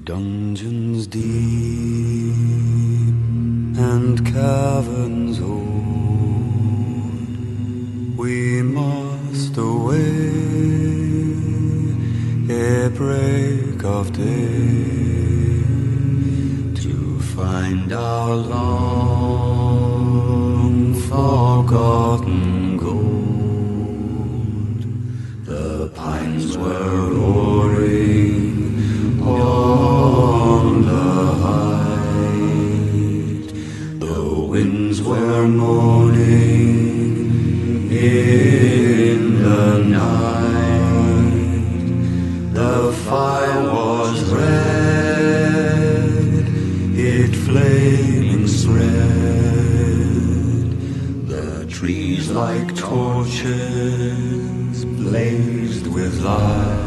dungeons deep and caverns old, we must away ere break of day to find our long forgotten gold. The pines were roaring on the height, the winds were moaning in the night. The fire was red, it flaming spread. The trees like torches blazed with light.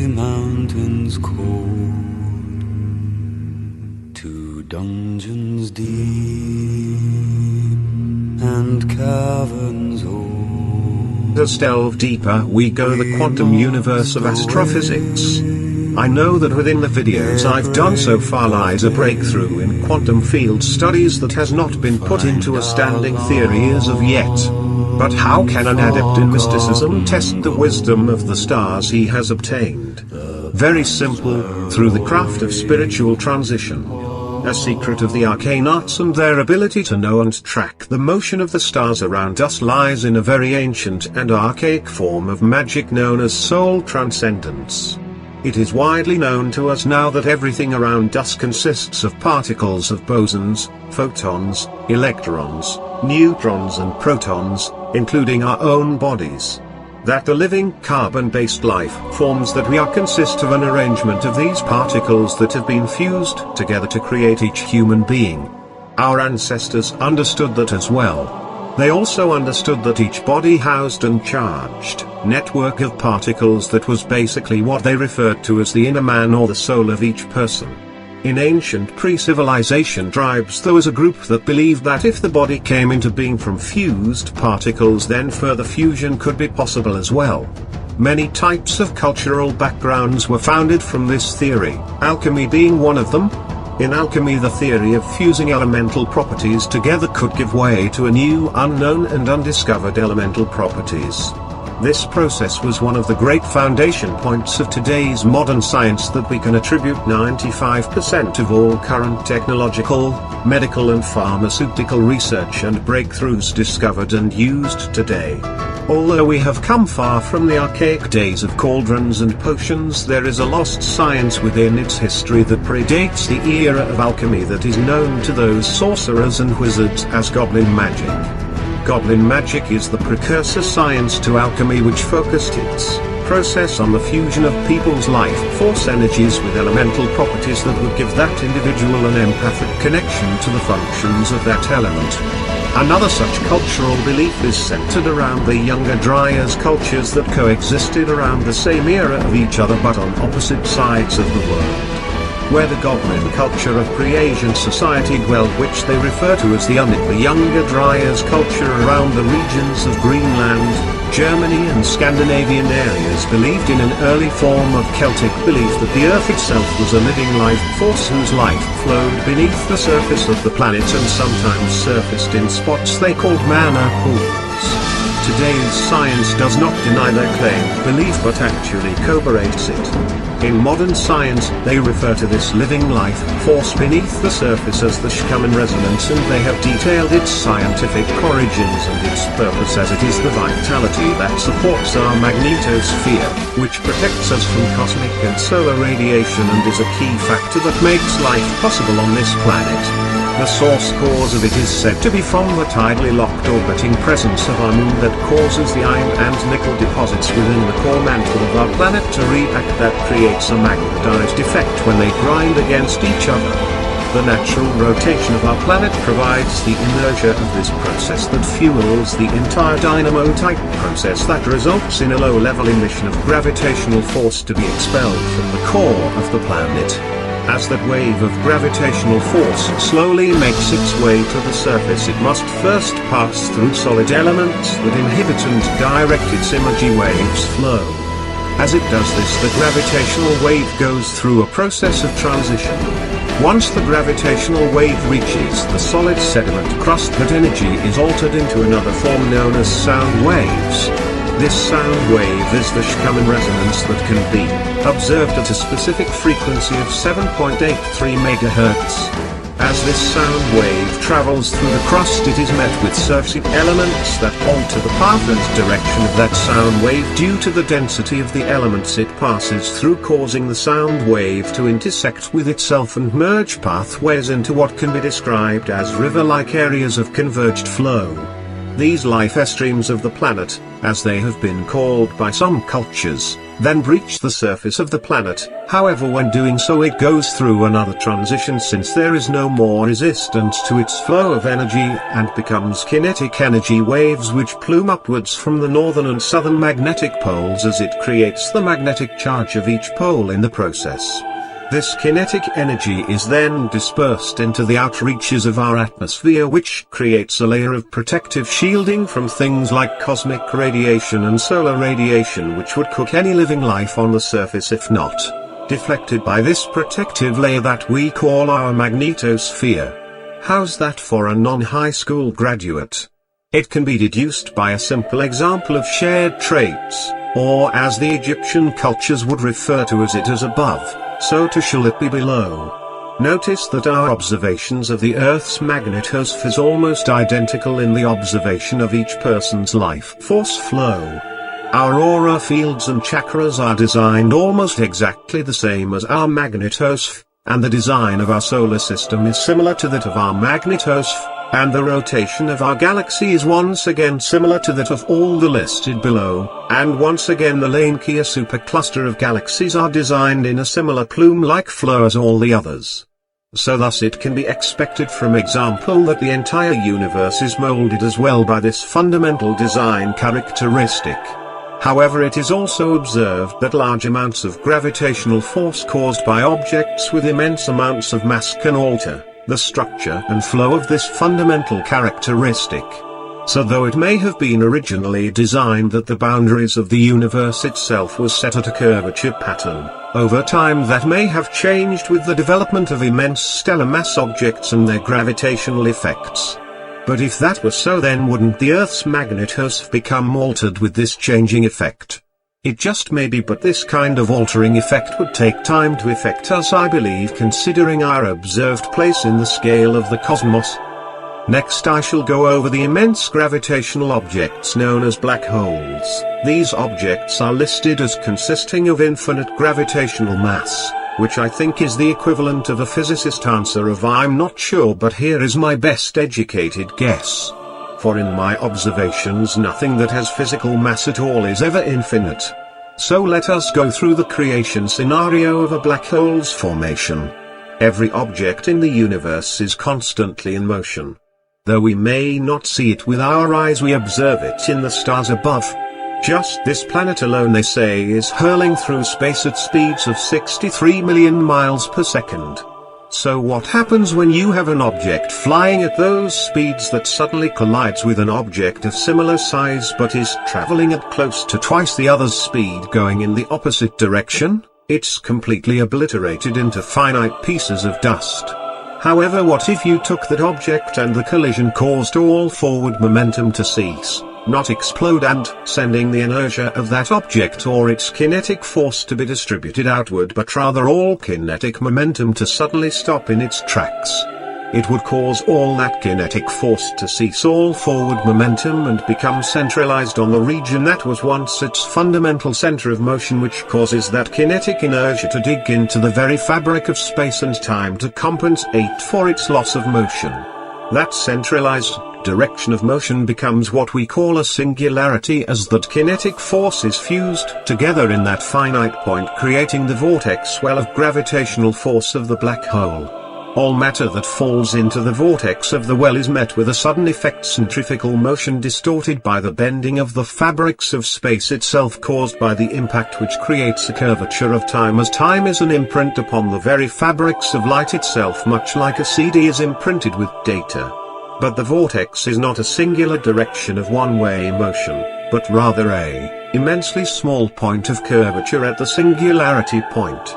Mountains cold, to dungeons deep and caverns old. As delve deeper we go the quantum universe of astrophysics. I know that within the videos I've done so far lies a breakthrough in quantum field studies that has not been put into a standing theory as of yet. But how can an adept in mysticism test the wisdom of the stars he has obtained? Very simple, through the craft of spiritual transition. A secret of the arcane arts and their ability to know and track the motion of the stars around us lies in a very ancient and archaic form of magic known as soul transcendence. It is widely known to us now that everything around us consists of particles of bosons, photons, electrons, neutrons and protons, including our own bodies. That the living carbon-based life forms that we are consist of an arrangement of these particles that have been fused together to create each human being. Our ancestors understood that as well. They also understood that each body housed and charged network of particles that was basically what they referred to as the inner man or the soul of each person. In ancient pre-civilization tribes there was a group that believed that if the body came into being from fused particles then further fusion could be possible as well. Many types of cultural backgrounds were founded from this theory, alchemy being one of them. In alchemy the theory of fusing elemental properties together could give way to a new unknown and undiscovered elemental properties. This process was one of the great foundation points of today's modern science that we can attribute 95% of all current technological, medical and pharmaceutical research and breakthroughs discovered and used today. Although we have come far from the archaic days of cauldrons and potions, there is a lost science within its history that predates the era of alchemy that is known to those sorcerers and wizards as goblin magic. Goblin magic is the precursor science to alchemy which focused its process on the fusion of people's life force energies with elemental properties that would give that individual an empathic connection to the functions of that element. Another such cultural belief is centered around the Younger Dryas cultures that coexisted around the same era of each other but on opposite sides of the world. Where the goblin culture of pre-Asian society dwelled, which they refer to as the Younger Dryas culture around the regions of Greenland, Germany and Scandinavian areas believed in an early form of Celtic belief that the Earth itself was a living life force whose life flowed beneath the surface of the planet and sometimes surfaced in spots they called mana pools. Today's science does not deny their claimed belief but actually corroborates it. In modern science, they refer to this living life force beneath the surface as the Schumann resonance, and they have detailed its scientific origins and its purpose as it is the vitality that supports our magnetosphere, which protects us from cosmic and solar radiation and is a key factor that makes life possible on this planet. The source cause of it is said to be from the tidally locked orbiting presence of our moon that causes the iron and nickel deposits within the core mantle of our planet to react. That creates a magnetized effect when they grind against each other. the natural rotation of our planet provides the inertia of this process that fuels the entire dynamo-type process that results in a low-level emission of gravitational force to be expelled from the core of the planet. As that wave of gravitational force slowly makes its way to the surface, it must first pass through solid elements that inhibit and direct its energy waves flow. As it does this, the gravitational wave goes through a process of transition. Once the gravitational wave reaches the solid sediment crust, that energy is altered into another form known as sound waves. This sound wave is the Schumann resonance that can be observed at a specific frequency of 7.83 MHz. As this sound wave travels through the crust, it is met with surface elements that alter the path and direction of that sound wave due to the density of the elements it passes through, causing the sound wave to intersect with itself and merge pathways into what can be described as river-like areas of converged flow. These life streams of the planet, as they have been called by some cultures, then breach the surface of the planet. However, when doing so, it goes through another transition, since there is no more resistance to its flow of energy, and becomes kinetic energy waves which plume upwards from the northern and southern magnetic poles as it creates the magnetic charge of each pole in the process. This kinetic energy is then dispersed into the outreaches of our atmosphere, which creates a layer of protective shielding from things like cosmic radiation and solar radiation, which would cook any living life on the surface if not deflected by this protective layer that we call our magnetosphere. How's that for a non-high school graduate? It can be deduced by a simple example of shared traits, or as the Egyptian cultures would refer to it as above, so too shall it be below. Notice that our observations of the Earth's magnetosphere is almost identical in the observation of each person's life force flow. Our aura fields and chakras are designed almost exactly the same as our magnetosphere, and the design of our solar system is similar to that of our magnetosphere, and the rotation of our galaxy is once again similar to that of all the listed below, and once again the Laniakea supercluster of galaxies are designed in a similar plume-like flow as all the others. So thus it can be expected from example that the entire universe is molded as well by this fundamental design characteristic. However, it is also observed that large amounts of gravitational force caused by objects with immense amounts of mass can alter the structure and flow of this fundamental characteristic. So though it may have been originally designed that the boundaries of the universe itself was set at a curvature pattern, over time that may have changed with the development of immense stellar mass objects and their gravitational effects. But if that were so, then wouldn't the Earth's magnetosphere become altered with this changing effect? It just may be, but this kind of altering effect would take time to affect us, I believe, considering our observed place in the scale of the cosmos. Next I shall go over the immense gravitational objects known as black holes. These objects are listed as consisting of infinite gravitational mass, which I think is the equivalent of a physicist answer of I'm not sure, but here is my best educated guess. For in my observations nothing that has physical mass at all is ever infinite. So let us go through the creation scenario of a black hole's formation. Every object in the universe is constantly in motion. Though we may not see it with our eyes, we observe it in the stars above. Just this planet alone, they say, is hurling through space at speeds of 63 million miles per second. So what happens when you have an object flying at those speeds that suddenly collides with an object of similar size but is traveling at close to twice the other's speed going in the opposite direction? It's completely obliterated into finite pieces of dust. However, what if you took that object and the collision caused all forward momentum to cease, not explode, and sending the inertia of that object or its kinetic force to be distributed outward, but rather all kinetic momentum to suddenly stop in its tracks? It would cause all that kinetic force to cease all forward momentum and become centralized on the region that was once its fundamental center of motion, which causes that kinetic inertia to dig into the very fabric of space and time to compensate for its loss of motion. That centralized direction of motion becomes what we call a singularity, as that kinetic force is fused together in that finite point, creating the vortex well of gravitational force of the black hole. All matter that falls into the vortex of the well is met with a sudden effect centrifugal motion distorted by the bending of the fabrics of space itself caused by the impact which creates a curvature of time as time is an imprint upon the very fabrics of light itself much like a CD is imprinted with data. But the vortex is not a singular direction of one-way motion, but rather a immensely small point of curvature at the singularity point.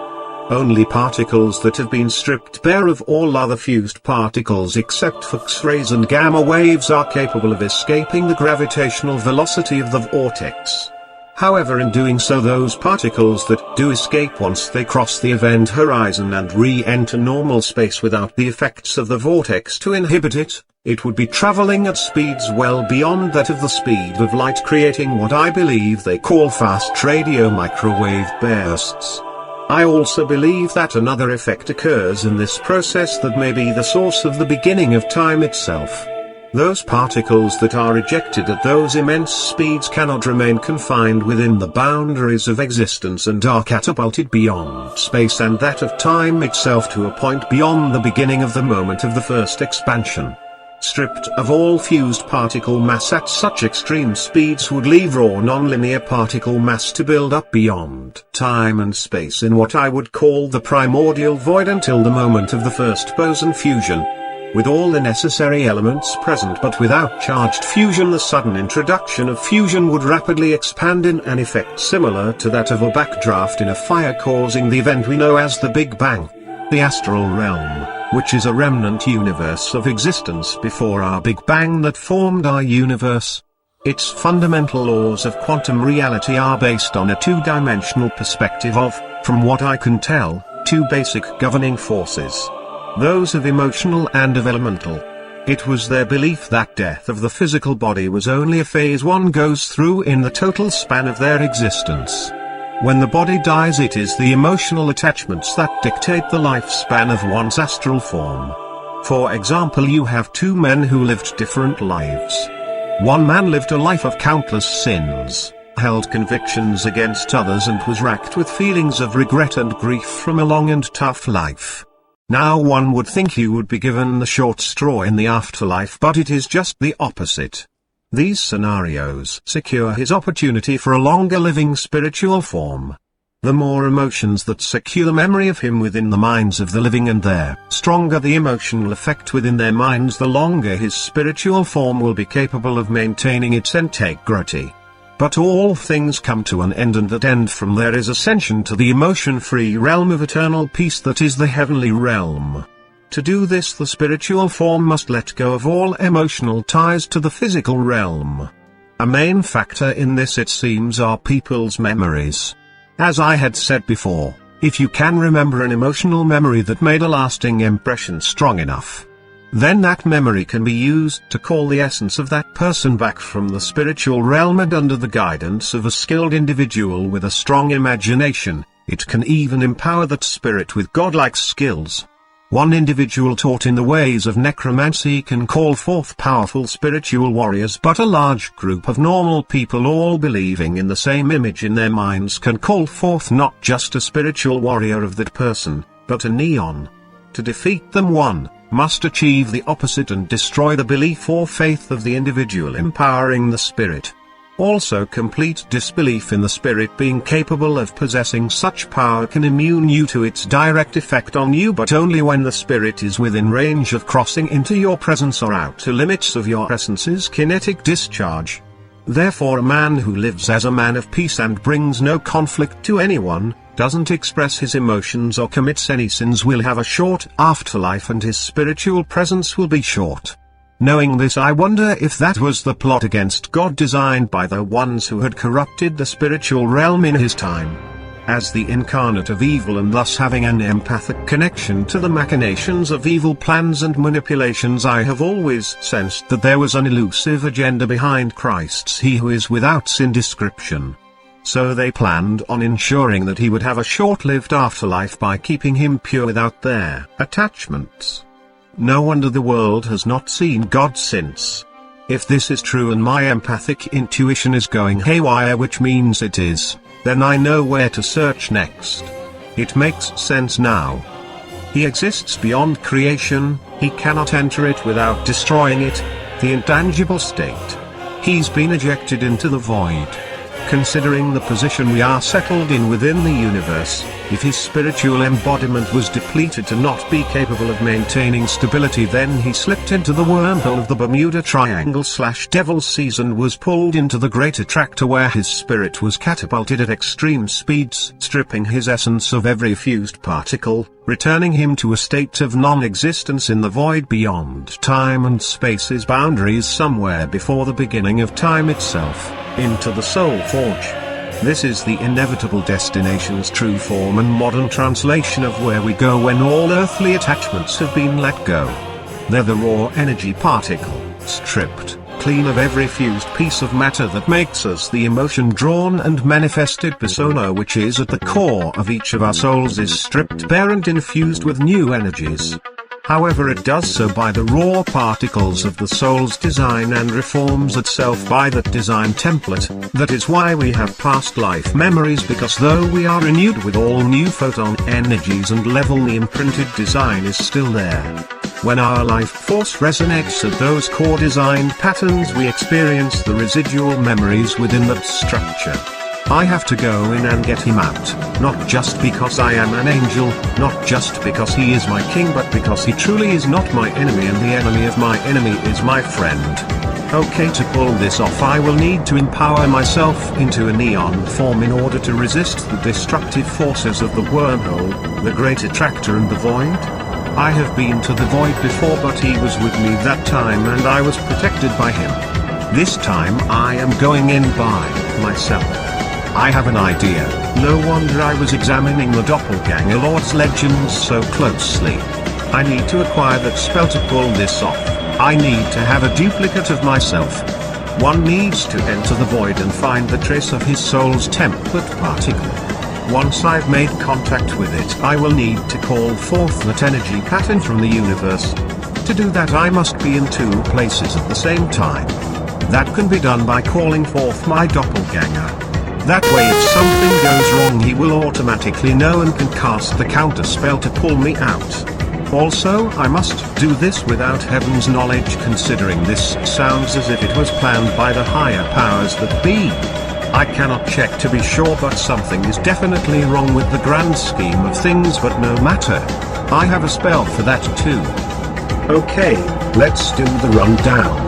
Only particles that have been stripped bare of all other fused particles except for X-rays and gamma waves are capable of escaping the gravitational velocity of the vortex. However, in doing so, those particles that do escape once they cross the event horizon and re-enter normal space without the effects of the vortex to inhibit it, it would be traveling at speeds well beyond that of the speed of light, creating what I believe they call fast radio microwave bursts. I also believe that another effect occurs in this process that may be the source of the beginning of time itself. Those particles that are ejected at those immense speeds cannot remain confined within the boundaries of existence and are catapulted beyond space and that of time itself to a point beyond the beginning of the moment of the first expansion. Stripped of all fused particle mass at such extreme speeds would leave raw nonlinear particle mass to build up beyond time and space in what I would call the primordial void until the moment of the first boson fusion. With all the necessary elements present but without charged fusion, the sudden introduction of fusion would rapidly expand in an effect similar to that of a backdraft in a fire, causing the event we know as the Big Bang. The astral realm, which is a remnant universe of existence before our Big Bang that formed our universe. Its fundamental laws of quantum reality are based on a two-dimensional perspective of, from what I can tell, two basic governing forces. Those of emotional and of elemental. It was their belief that death of the physical body was only a phase one goes through in the total span of their existence. When the body dies, it is the emotional attachments that dictate the lifespan of one's astral form. For example, you have two men who lived different lives. One man lived a life of countless sins, held convictions against others and was racked with feelings of regret and grief from a long and tough life. Now one would think he would be given the short straw in the afterlife, but it is just the opposite. These scenarios secure his opportunity for a longer living spiritual form. The more emotions that secure memory of him within the minds of the living and the stronger the emotional effect within their minds, the longer his spiritual form will be capable of maintaining its integrity. But all things come to an end, and that end from there is ascension to the emotion-free realm of eternal peace that is the heavenly realm. To do this, the spiritual form must let go of all emotional ties to the physical realm. A main factor in this, it seems, are people's memories. As I had said before, if you can remember an emotional memory that made a lasting impression strong enough, then that memory can be used to call the essence of that person back from the spiritual realm, and under the guidance of a skilled individual with a strong imagination, it can even empower that spirit with godlike skills. One individual taught in the ways of necromancy can call forth powerful spiritual warriors, but a large group of normal people all believing in the same image in their minds can call forth not just a spiritual warrior of that person, but a neon. To defeat them, one must achieve the opposite and destroy the belief or faith of the individual empowering the spirit. Also, complete disbelief in the spirit being capable of possessing such power can immune you to its direct effect on you, but only when the spirit is within range of crossing into your presence or out to limits of your essence's kinetic discharge. Therefore, a man who lives as a man of peace and brings no conflict to anyone, doesn't express his emotions or commits any sins, will have a short afterlife and his spiritual presence will be short. Knowing this, I wonder if that was the plot against God designed by the ones who had corrupted the spiritual realm in his time. As the incarnate of evil and thus having an empathic connection to the machinations of evil plans and manipulations, I have always sensed that there was an elusive agenda behind Christ's He Who Is Without Sin description. So they planned on ensuring that he would have a short-lived afterlife by keeping him pure without their attachments. No wonder the world has not seen God since. If this is true and my empathic intuition is going haywire, which means it is, then I know where to search next. It makes sense now. He exists beyond creation, he cannot enter it without destroying it, the intangible state. He's been ejected into the void. Considering the position we are settled in within the universe, if his spiritual embodiment was depleted to not be capable of maintaining stability, then he slipped into the wormhole of the Bermuda Triangle/Devil's Seas and was pulled into the Great Attractor, where his spirit was catapulted at extreme speeds, stripping his essence of every fused particle, returning him to a state of non-existence in the void beyond time and space's boundaries, somewhere before the beginning of time itself, into the Soul Forge. This is the inevitable destination's true form and modern translation of where we go when all earthly attachments have been let go. They're the raw energy particle, stripped clean of every fused piece of matter that makes us the emotion-drawn and manifested persona which is at the core of each of our souls, is stripped bare and infused with new energies. However, it does so by the raw particles of the soul's design and reforms itself by that design template. That is why we have past life memories, because though we are renewed with all new photon energies and level, the imprinted design is still there. When our life force resonates at those core design patterns, we experience the residual memories within that structure. I have to go in and get him out, not just because I am an angel, not just because he is my king, but because he truly is not my enemy, and the enemy of my enemy is my friend. Okay, to pull this off I will need to empower myself into a neon form in order to resist the destructive forces of the wormhole, the Great Attractor and the void. I have been to the void before, but he was with me that time and I was protected by him. This time I am going in by myself. I have an idea. No wonder I was examining the Doppelganger Lord's legends so closely. I need to acquire that spell to pull this off. I need to have a duplicate of myself. One needs to enter the void and find the trace of his soul's template particle. Once I've made contact with it, I will need to call forth that energy pattern from the universe. To do that I must be in two places at the same time. That can be done by calling forth my doppelganger. That way if something goes wrong he will automatically know and can cast the counter spell to pull me out. Also, I must do this without heaven's knowledge, considering this sounds as if it was planned by the higher powers that be. I cannot check to be sure, but something is definitely wrong with the grand scheme of things, but no matter. I have a spell for that too. Okay, let's do the rundown.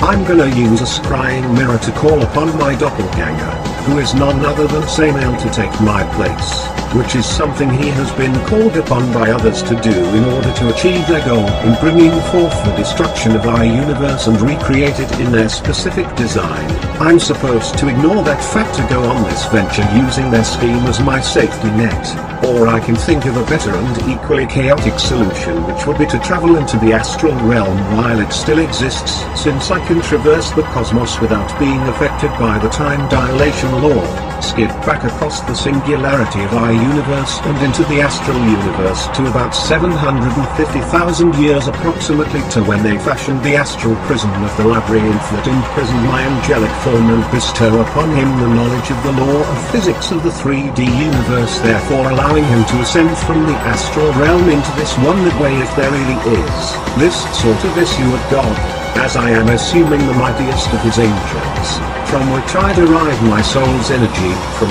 I'm gonna use a scrying mirror to call upon my doppelganger, who is none other than Samael, to take my place, which is something he has been called upon by others to do in order to achieve their goal in bringing forth the destruction of our universe and recreate it in their specific design. I'm supposed to ignore that fact to go on this venture using their scheme as my safety net, or I can think of a better and equally chaotic solution, which would be to travel into the astral realm while it still exists, since I can traverse the cosmos without being affected by the time dilation law, skip back across the singularity of our universe and into the astral universe to about 750,000 years approximately, to when they fashioned the astral prison of the labyrinth that imprisoned my angelic form and bestow upon him the knowledge of the law of physics of the 3D universe, therefore allowing him to ascend from the astral realm into this one way if there really is this sort of issue of God, as I am assuming the mightiest of his angels, from which I derive my soul's energy, from ...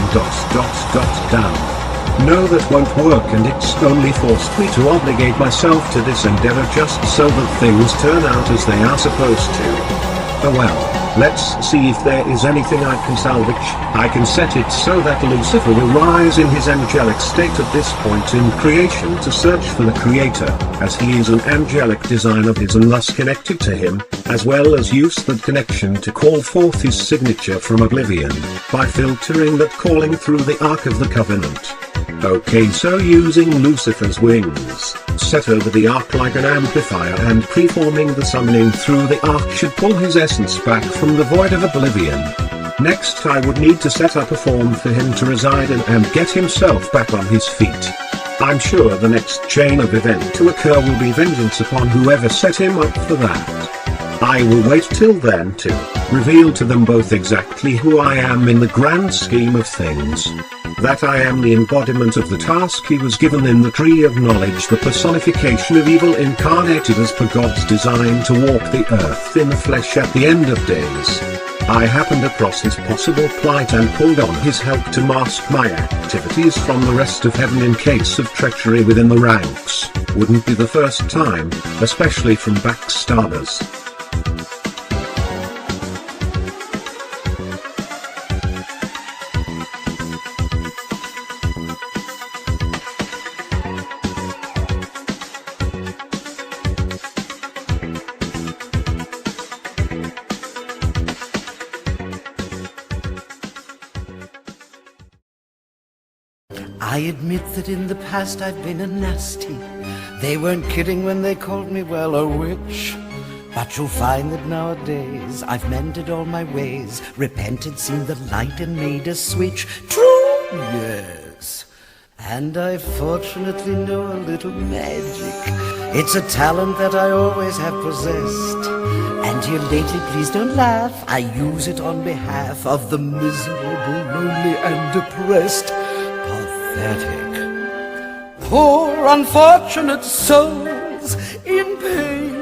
down. No, that won't work, and it's only forced me to obligate myself to this endeavor just so that things turn out as they are supposed to. Oh well, let's see if there is anything I can salvage. I can set it so that Lucifer will rise in his angelic state at this point in creation to search for the Creator, as he is an angelic design of his and thus connected to him, as well as use that connection to call forth his signature from oblivion, by filtering that calling through the Ark of the Covenant. Okay, so using Lucifer's wings, set over the Ark like an amplifier and preforming the summoning through the Ark should pull his essence back from the void of oblivion. Next I would need to set up a form for him to reside in and get himself back on his feet. I'm sure the next chain of event to occur will be vengeance upon whoever set him up for that. I will wait till then to reveal to them both exactly who I am in the grand scheme of things. that I am the embodiment of the task he was given in the Tree of Knowledge, the personification of evil incarnated as per God's design to walk the earth in the flesh at the end of days. I happened across his possible plight and pulled on his help to mask my activities from the rest of heaven in case of treachery within the ranks. Wouldn't be the first time, especially from backstabbers. I admit that in the past I've been a nasty. They weren't kidding when they called me, well, a witch. But you'll find that nowadays I've mended all my ways, repented, seen the light and made a switch. True, yes. And I fortunately know a little magic. It's a talent that I always have possessed. And here lately, please don't laugh, I use it on behalf of the miserable, lonely and depressed. Pathetic, poor unfortunate souls in pain,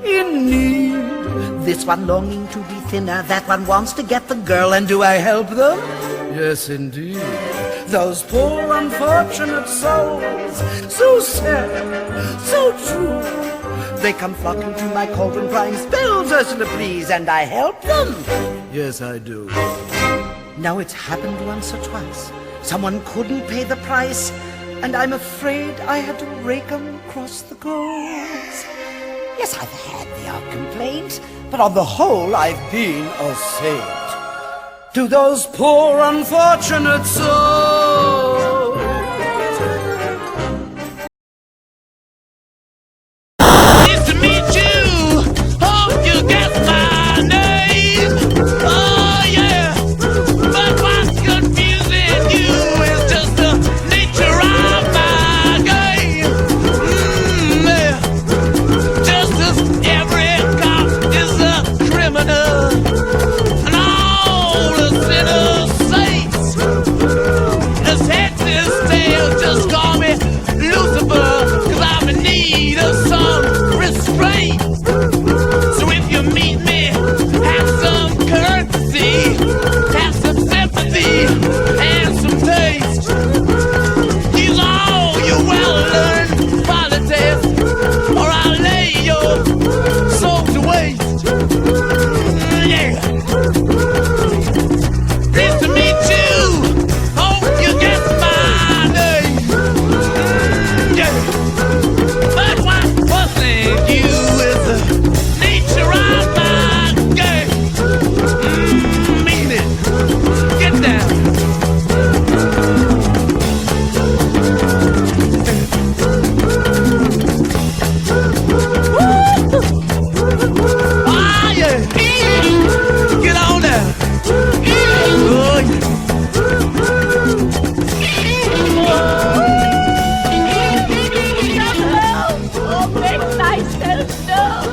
in need. This one longing to be thinner, that one wants to get the girl, and do I help them? Yes, indeed. Those poor unfortunate souls, so sad, so true. They come flocking to my cauldron crying, spells, Ursula, please, and I help them. Yes, I do. Now it's happened once or twice. Someone couldn't pay the price, and I'm afraid I had to rake 'em across the coals. Yes, I've had the odd complaint, but on the whole I've been a saint. To those poor unfortunate souls. Nice to meet you. Hope you guess my name. Oh yeah, but what's confusing you is just the nature of my game. Yeah. Just as every cop is a criminal, and all the sinners saints. This head, this tail, just call me Lucifer, 'cause I'm in need of some restraint. So if you meet me, have some courtesy, have some sympathy, and some taste. Use all your well-learned qualities, or I'll lay your soul to waste. Yeah. Nice to meet you. Hope you guess my name. Yeah. But what's puzzling you is the nature of my game. Mean it. Get down. Ah, yeah. Get on down. Oh, yeah. Oh, make thyself known.